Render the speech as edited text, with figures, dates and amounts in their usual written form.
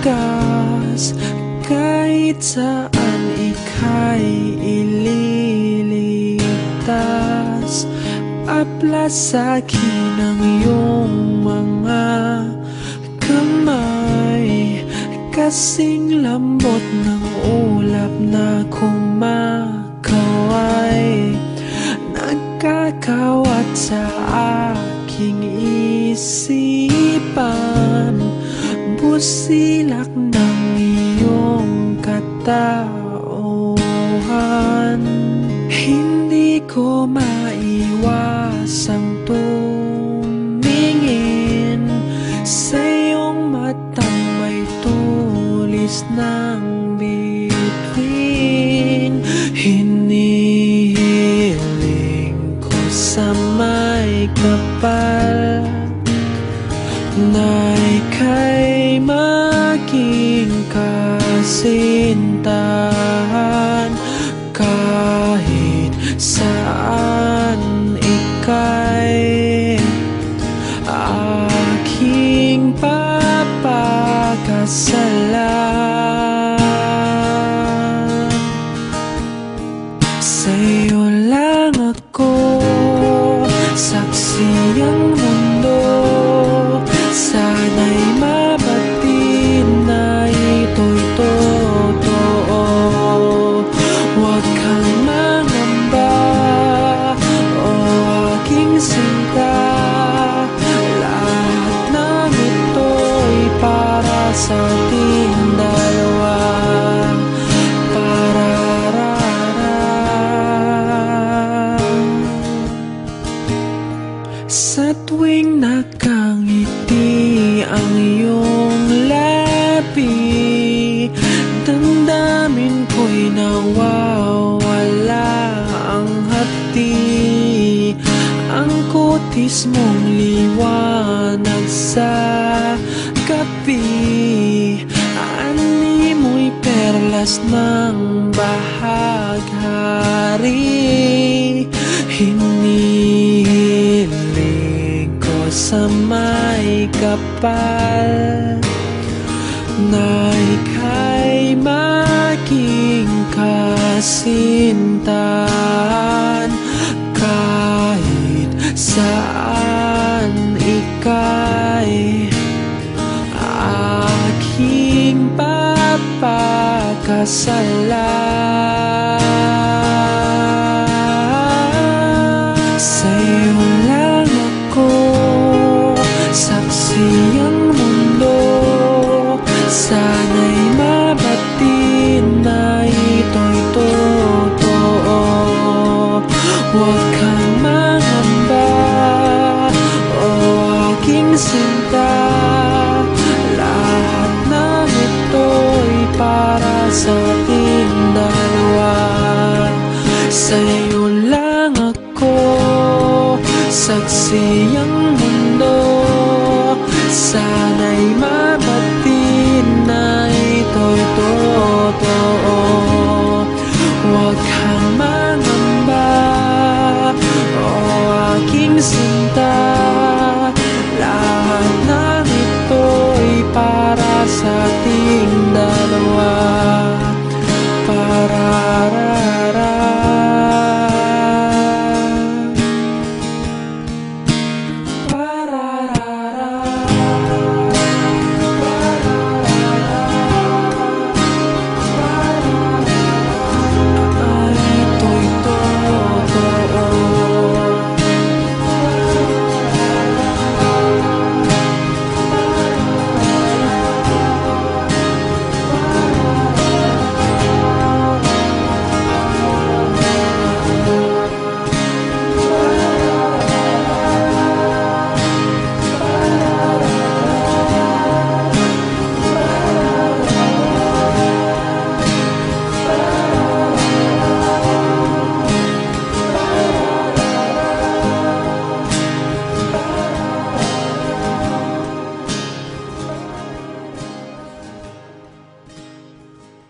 wakas, kahit saan ika'y ililigtas. Aplas sa'kin ang iyong mga kamay, kasing lambot ng ulap na kumakaway. Nagkakawat sa aking isipan, busilak ng iyong katauhan. Hindi ko maiwasang tumingin sa iyong matang may tulis ng bituin. Hinihiling ko sa may kapal na ika'y maging kasintahan. Kahit saan ika'y aking papakasalan. Sa'yo lang ako, saksi ang mundo. Sana'y mabatid na ito'y totoo. Huwag kang mangamba, o aking sinta. Lahat ng ito'y para sa ating dalawa. Sa tuwing nakangiti ang iyong labi, damdamin ko'y nawawala ang hati. Ang kutis mong liwanag sa gabi, animoy perlas ng bahaghari. Hinihiling ko sa may kapal na ika'y maging kasintahan. Kahit saan ika'y aking papakasalan. Sa'yo lang ako, saksi ang mundo. Sana'y mabatid na ito'y totoo. Huwag kang mangamba, o aking sinta. Lahat ng ito'y para sa ating dalawa. Sa'yo lang ako, saksi ang mundo. Sana'y mabatid